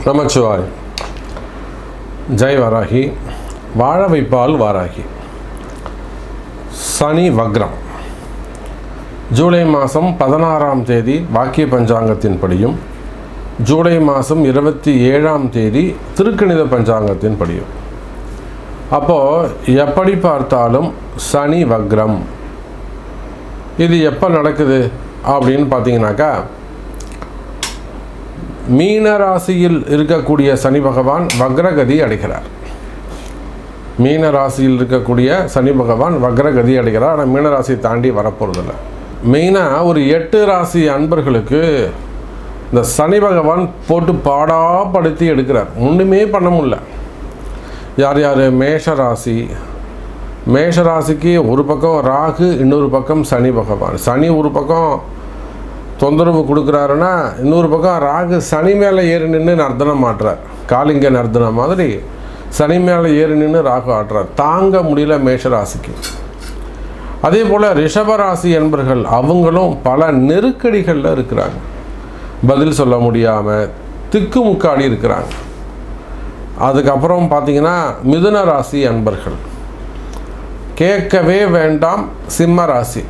நமச்சிவாய். ஜெய் வராகி. வாழ வைப்பால் வாராகி. சனி வக்ரம். ஜூலை மாதம் 16ஆம் தேதி வாக்கிய பஞ்சாங்கத்தின்படியும், ஜூலை மாதம் 27ஆம் தேதி திருக்கணித பஞ்சாங்கத்தின்படியும். அப்போது எப்படி பார்த்தாலும் சனி வக்ரம். இது எப்போ நடக்குது அப்படின்னு பார்த்தீங்கன்னாக்கா, மீன ராசியில் இருக்கக்கூடிய சனி பகவான் வக்ரகதி அடைகிறார். மீன ராசியில் இருக்கக்கூடிய சனி பகவான் வக்ரகதி அடைகிறார். ஆனால் மீன ராசியை தாண்டி வரப்போகிறதில்ல. மெயினாக ஒரு 8 ராசி அன்பர்களுக்கு இந்த சனி பகவான் போட்டு பாடாப்படுத்தி எடுக்கிறார். ஒன்றுமே பண்ண முடியல. யார் யார்? மேஷராசி. மேஷராசிக்கு ஒரு பக்கம் ராகு, இன்னொரு பக்கம் சனி பகவான். சனி ஒரு பக்கம் தொந்தரவு கொடுக்குறாருன்னா, இன்னொரு பக்கம் ராகு சனி மேலே ஏறி நின்று நர்த்தனம் ஆட்டுறார். காளிங்க நர்த்தனம் மாதிரி சனி மேலே ஏறி நின்று ராகு ஆட்டுறார். தாங்க முடியல மேஷராசிக்கு. அதே போல் ரிஷபராசி என்பர்கள் அவங்களும் பல நெருக்கடிகளில் இருக்கிறாங்க. பதில் சொல்ல முடியாமல் திக்குமுக்காடி இருக்கிறாங்க. அதுக்கப்புறம் பார்த்திங்கன்னா மிதுன ராசி அன்பர்கள் கேட்கவே வேண்டாம். சிம்ம ராசி.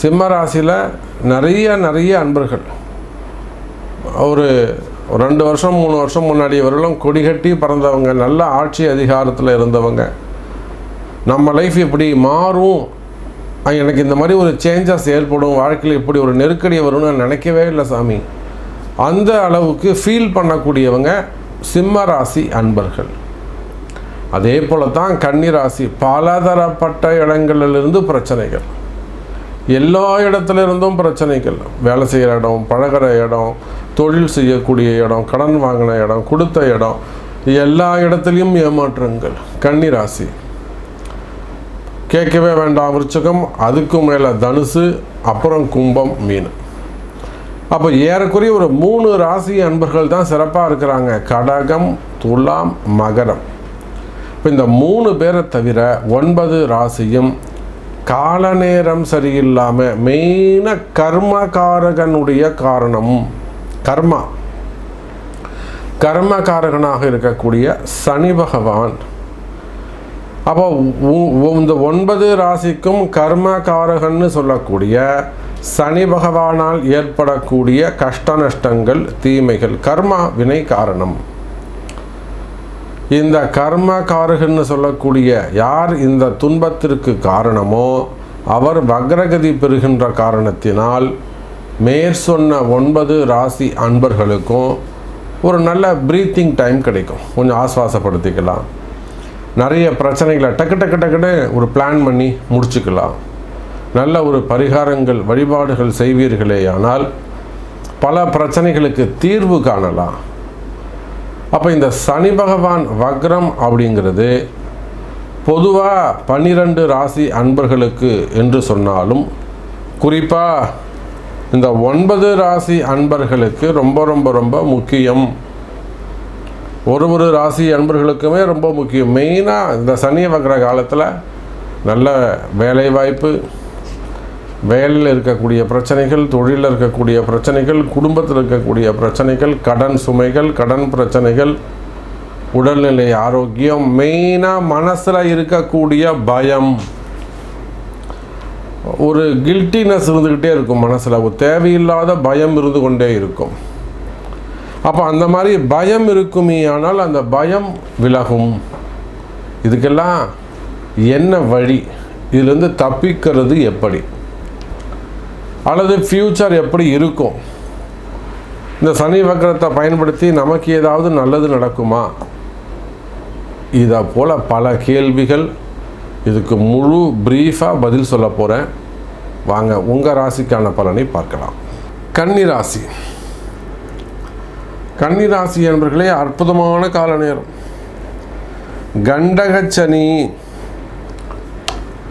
சிம்ம ராசியில் நிறைய அன்பர்கள் ஒரு 2 வருஷம் 3 வருஷம் முன்னாடி வரலும் கொடிகட்டி பறந்தவங்க, நல்ல ஆட்சி அதிகாரத்தில் இருந்தவங்க, நம்ம லைஃப் இப்படி மாறும், எனக்கு இந்த மாதிரி ஒரு சேஞ்சஸ் ஏற்படும், வாழ்க்கையில் இப்படி ஒரு நெருக்கடி வரும்னு நினைக்கவே இல்லை சாமி, அந்த அளவுக்கு ஃபீல் பண்ணக்கூடியவங்க சிம்ம ராசி அன்பர்கள். அதே போல தான் கன்னிராசி. பலதரப்பட்ட இடங்களிலிருந்து பிரச்சனைகள், எல்லா இடத்துலேருந்தும் பிரச்சனைகள். வேலை செய்கிற இடம், பழகிற இடம், தொழில் செய்யக்கூடிய இடம், கடன் வாங்கின இடம், கொடுத்த இடம், எல்லா இடத்துலையும் ஏமாற்றங்கள். கன்னிராசி. கேட்கவே வேண்டாம் விருச்சிகம், அதுக்கும் மேலே தனுசு, அப்புறம் கும்பம், மீன். அப்போ ஏறக்குறைய ஒரு 3 ராசி அன்பர்கள் தான் சிறப்பாக இருக்கிறாங்க. கடகம், துலாம், மகரம். இப்போ இந்த 3 பேரை தவிர 9 ராசியும் கால நேரம் சரியில்லாமல், மெயினாக கர்மகாரகனுடைய காரணம், கர்மகாரகனாக இருக்கக்கூடிய சனி பகவான். அப்போ இந்த 9 ராசிக்கும் கர்மகாரகன்னு சொல்லக்கூடிய சனி பகவானால் ஏற்படக்கூடிய கஷ்ட நஷ்டங்கள், தீமைகள், கர்மா வினை காரணம். இந்த கர்மகாரகன்னு சொல்லக்கூடிய யார் இந்த துன்பத்திற்கு காரணமோ அவர் வக்ரகதி பெறுகின்ற காரணத்தினால் மேற்சொன்ன 9 ராசி அன்பர்களுக்கும் ஒரு நல்ல ப்ரீத்திங் டைம் கிடைக்கும். கொஞ்சம் ஆஸ்வாசப்படுத்திக்கலாம். நிறைய பிரச்சனைகளை டக்குன்னு ஒரு பிளான் பண்ணி முடிச்சுக்கலாம். நல்ல ஒரு பரிகாரங்கள், வழிபாடுகள் செய்வீர்களேயானால் பல பிரச்சனைகளுக்கு தீர்வு காணலாம். அப்போ இந்த சனி பகவான் வக்ரம் அப்படிங்கிறது பொதுவாக 12 ராசி அன்பர்களுக்கு என்று சொன்னாலும், குறிப்பாக இந்த 9 ராசி அன்பர்களுக்கு ரொம்ப ரொம்ப ரொம்ப முக்கியம். ஒரு ராசி அன்பர்களுக்குமே ரொம்ப முக்கியம். மெயினாக இந்த சனி வக்ர காலத்தில் நல்ல வேலைவாய்ப்பு, வேலையில் இருக்கக்கூடிய பிரச்சனைகள், தொழிலில் இருக்கக்கூடிய பிரச்சனைகள், குடும்பத்தில் இருக்கக்கூடிய பிரச்சனைகள், கடன் சுமைகள், கடன் பிரச்சனைகள், உடல்நிலை ஆரோக்கியம், மெயினாக மனசில் இருக்கக்கூடிய பயம், ஒரு கில்ட்டினஸ் இருந்துக்கிட்டே இருக்கும். மனசில் ஒரு தேவையில்லாத பயம் இருந்து கொண்டே இருக்கும். அப்போ அந்த மாதிரி பயம் இருக்குமே, ஆனால் அந்த பயம் விலகும். இதுக்கெல்லாம் என்ன வழி? இதிலிருந்து தப்பிக்கிறது எப்படி? அல்லது ஃப்யூச்சர் எப்படி இருக்கும்? இந்த சனி வக்ரத்தை பயன்படுத்தி நமக்கு ஏதாவது நல்லது நடக்குமா? இதை போல் பல கேள்விகள். இதுக்கு முழு ப்ரீஃபாக பதில் சொல்ல போகிறேன். வாங்க உங்கள் ராசிக்கான பலனை பார்க்கலாம். கன்னிராசி. கன்னிராசி என்பர்களே அற்புதமான கால நேரம். கண்டகச்சனி.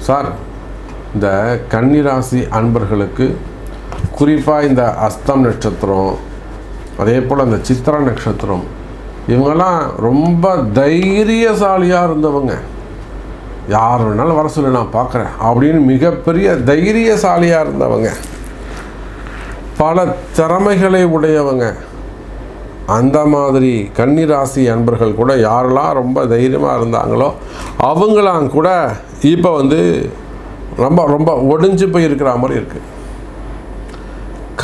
சார், இந்த கன்னிராசி அன்பர்களுக்கு குறிப்பாக இந்த அஸ்தம் நட்சத்திரம், அதே போல் இந்த சித்திரா நட்சத்திரம், இவங்கெல்லாம் ரொம்ப தைரியசாலியாக இருந்தவங்க. யார் வேணாலும் வர சொல்லி நான் பார்க்குறேன் அப்படின்னு மிகப்பெரிய தைரியசாலியாக இருந்தவங்க. பல திறமைகளை உடையவங்க. அந்த மாதிரி கன்னி ராசி அன்பர்கள் கூட யாரெல்லாம் ரொம்ப தைரியமாக இருந்தாங்களோ அவங்களாம் கூட இப்போ ரொம்ப ரொம்ப ஒடிஞ்சு போய் இருக்கிற மாதிரி இருக்குது.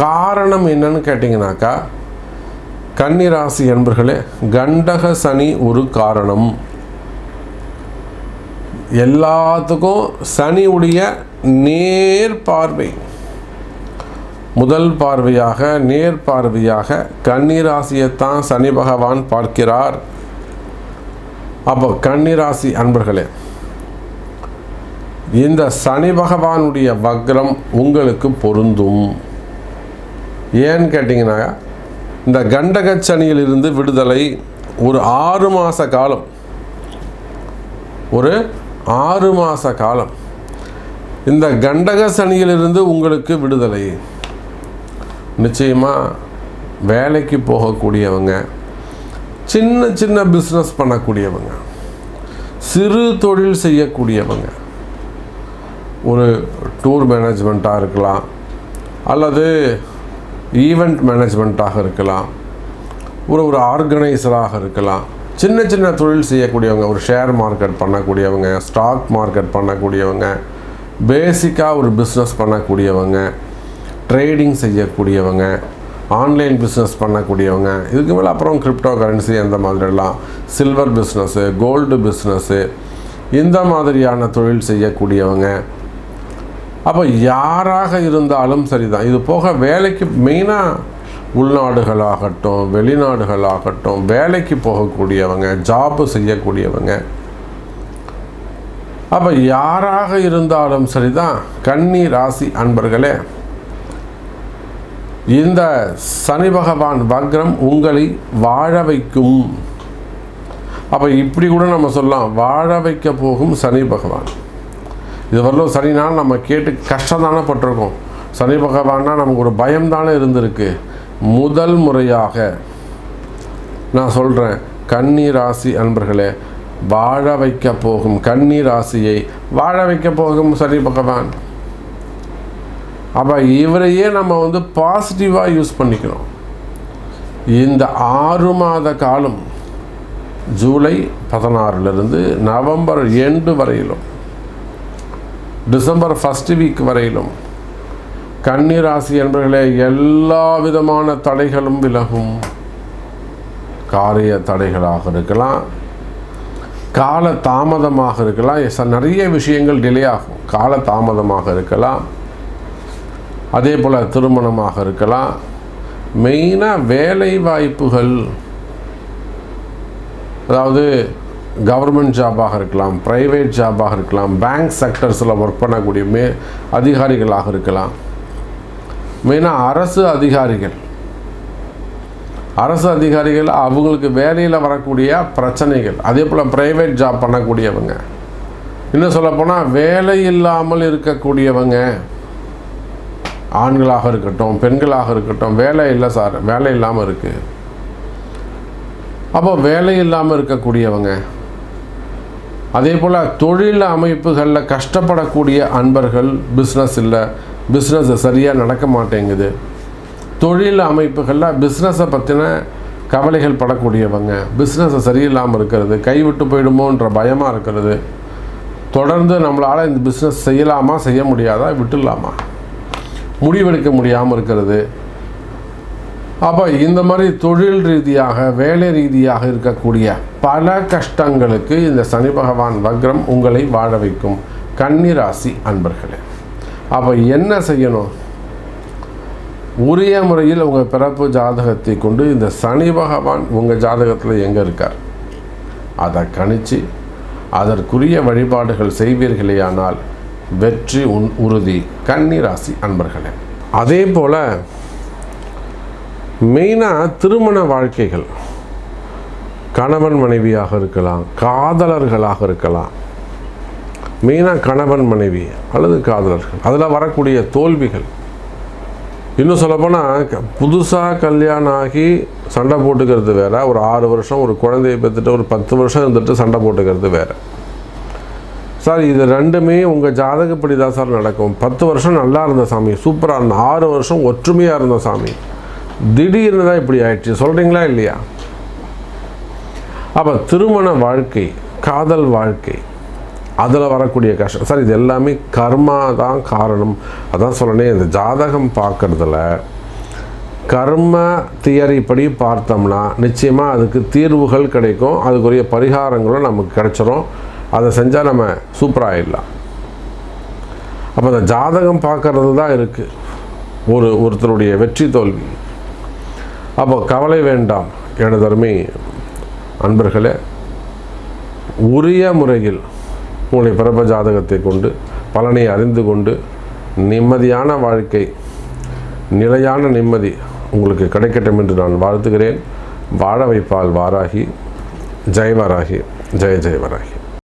காரணம் என்னன்னு கேட்டிங்கனாக்கா, கன்னி ராசி அன்பர்களே, கண்டக சனி ஒரு காரணம். எல்லாத்துக்கும் சனியுடைய நேர் பார்வை, முதல் பார்வையாக நேர் பார்வையாக கன்னிராசியைத்தான் சனி பகவான் பார்க்கிறார். அப்போ கன்னிராசி அன்பர்களே, இந்த சனி பகவானுடைய வக்ரம் உங்களுக்கு பொருந்தும். ஏன்னு கேட்டிங்கன்னா, இந்த கண்டக சனியிலிருந்து விடுதலை ஒரு 6 மாத காலம், ஒரு 6 மாத காலம் இந்த கண்டக சனியிலிருந்து உங்களுக்கு விடுதலை. நிச்சயமாக வேலைக்கு போகக்கூடியவங்க, சின்ன சின்ன பிஸ்னஸ் பண்ணக்கூடியவங்க, சிறு தொழில் செய்யக்கூடியவங்க, ஒரு டூர் மேனேஜ்மெண்ட்டாக இருக்கலாம், அல்லது ஈவெண்ட் மேனேஜ்மெண்ட்டாக இருக்கலாம், ஒரு ஆர்கனைசராக இருக்கலாம், சின்ன சின்ன தொழில் செய்யக்கூடியவங்க, ஒரு ஷேர் மார்க்கெட் பண்ணக்கூடியவங்க, ஸ்டாக் மார்க்கெட் பண்ணக்கூடியவங்க, பேசிக்காக ஒரு பிஸ்னஸ் பண்ணக்கூடியவங்க, ட்ரேடிங் செய்யக்கூடியவங்க, ஆன்லைன் பிஸ்னஸ் பண்ணக்கூடியவங்க, இதுக்கு மேலே அப்புறம் கிரிப்டோ கரன்சி அந்த மாதிரிலாம், சில்வர் பிஸ்னஸ்ஸு, கோல்டு பிஸ்னஸ்ஸு, இந்த மாதிரியான தொழில் செய்யக்கூடியவங்க. அப்போ யாராக இருந்தாலும் சரிதான். இது போக வேலைக்கு மெயினாக உள்நாடுகளாகட்டும் வெளிநாடுகளாகட்டும் வேலைக்கு போகக்கூடியவங்க, ஜாப்பு செய்யக்கூடியவங்க, அப்போ யாராக இருந்தாலும் சரிதான் கன்னி ராசி அன்பர்களே, இந்த சனி பகவான் வக்ரம் உங்களை வாழ வைக்கும். அப்போ இப்படி கூட நம்ம சொல்லலாம், வாழ வைக்க போகும் சனி பகவான். இது வரலும் சனினால் நம்ம கேட்டு கஷ்டம் தானே பட்டிருக்கோம். சனி பகவான்னா நமக்கு ஒரு பயம் தானே இருந்திருக்கு. முதல் முறையாக நான் சொல்கிறேன், கன்னி ராசி அன்பர்களே, வாழ வைக்க போகும் கன்னி ராசியை வாழ வைக்க போகும் சனி பகவான். அப்போ இவரையே நம்ம பாசிட்டிவாக யூஸ் பண்ணிக்கணும். இந்த 6 மாத காலம், ஜூலை 16 நவம்பர் எண்டு வரையிலும், டிசம்பர் 1 வீக் வரையிலும் கன்னி ராசி என்பவர்களே, எல்லா விதமான தடைகளும் விலகும். காரிய தடைகளாக இருக்கலாம், கால தாமதமாக இருக்கலாம், நிறைய விஷயங்கள் டிலே ஆகும், கால தாமதமாக இருக்கலாம். அதே போல் திருமணமாக இருக்கலாம். மெயினாக வேலை வாய்ப்புகள், அதாவது கவர்மெண்ட் ஜாபாக இருக்கலாம், ப்ரைவேட் ஜாபாக இருக்கலாம், பேங்க் செக்டர்ஸில் ஒர்க் பண்ணக்கூடிய அதிகாரிகளாக இருக்கலாம். மெயினாக அரசு அதிகாரிகள் அவங்களுக்கு வேலையில் வரக்கூடிய பிரச்சனைகள். அதே போல் ப்ரைவேட் ஜாப் பண்ணக்கூடியவங்க, இன்னும் சொல்லப்போனால் வேலை இல்லாமல் இருக்கக்கூடியவங்க, ஆண்களாக இருக்கட்டும் பெண்களாக இருக்கட்டும், வேலை இல்லை சார், வேலை இல்லாமல் இருக்குது. அப்போ வேலை இல்லாமல் இருக்கக்கூடியவங்க, அதே போல் தொழில் அமைப்புகளில் கஷ்டப்படக்கூடிய அன்பர்கள், பிஸ்னஸ் இல்லை, பிஸ்னஸ் சரியாக நடக்க மாட்டேங்குது, தொழில் அமைப்புகளில் பிஸ்னஸை பற்றின கவலைகள் படக்கூடியவங்க, பிஸ்னஸை சரியில்லாமல் இருக்கிறது, கைவிட்டு போயிடுமோன்ற பயமாக இருக்கிறது, தொடர்ந்து நம்மளால் இந்த பிஸ்னஸ் செய்யலாமா செய்ய முடியாதா விட்டுடலாமா முடிவெடுக்க முடியாமல் இருக்கிறது. அப்போ இந்த மாதிரி தொழில் ரீதியாக வேலை ரீதியாக இருக்கக்கூடிய பல கஷ்டங்களுக்கு இந்த சனி பகவான் வக்ரம் உங்களை வாழ வைக்கும் கன்னி ராசி அன்பர்களே. அப்போ என்ன செய்யணும்? உரிய முறையில் உங்கள் பிறப்பு ஜாதகத்தை கொண்டு இந்த சனி பகவான் உங்கள் ஜாதகத்தில் எங்கே இருக்கார் அதை கணித்து அதற்குரிய வழிபாடுகள் செய்வீர்களேயானால் வெற்றி உறுதி கன்னி ராசி அன்பர்களே. அதே போல் மெயினாக திருமண வாழ்க்கைகள், கணவன் மனைவியாக இருக்கலாம், காதலர்களாக இருக்கலாம், மெயினாக கணவன் மனைவி அல்லது காதலர்கள், அதில் வரக்கூடிய தோல்விகள். இன்னும் சொல்லப்போனால் புதுசாக கல்யாணம் ஆகி சண்டை போட்டுக்கிறது வேறு, ஒரு 6 வருஷம் ஒரு குழந்தையை பெற்றுட்டு ஒரு 10 வருஷம் இருந்துட்டு சண்டை போட்டுக்கிறது வேறு. சார் இது ரெண்டுமே உங்கள் ஜாதகப்படி தான் சார் நடக்கும். 10 வருஷம் நல்லா இருந்த சாமி, சூப்பராக இருந்த, 6 வருஷம் ஒற்றுமையாக இருந்த சாமி, திடீர்னு தான் இப்படி ஆயிடுச்சு சொல்கிறீங்களா இல்லையா? அப்போ திருமண வாழ்க்கை, காதல் வாழ்க்கை, அதில் வரக்கூடிய கஷ்டம் சார், இது எல்லாமே கர்மா தான் காரணம். அதான் சொல்லணே, இந்த ஜாதகம் பார்க்குறதுல கர்ம தியரி படி பார்த்தோம்னா நிச்சயமாக அதுக்கு தீர்வுகள் கிடைக்கும், அதுக்குரிய பரிகாரங்களும் நமக்கு கிடைச்சிரும். அதை செஞ்சால் நம்ம சூப்பராகிடலாம். அப்போ அந்த ஜாதகம் பார்க்கறது தான் இருக்குது ஒருத்தருடைய வெற்றி தோல்வி. அப்போ கவலை வேண்டாம் எனதருமை அன்பர்களே. உரிய முறையில் உங்களுடைய பிறப்பு ஜாதகத்தை கொண்டு பலனை அறிந்து கொண்டு நிம்மதியான வாழ்க்கை, நிலையான நிம்மதி உங்களுக்கு கிடைக்கட்டும் என்று நான் வாழ்த்துகிறேன். வாழ வைப்பால் வாராகி. ஜெய் வராகி, ஜெய ஜெய வராகி.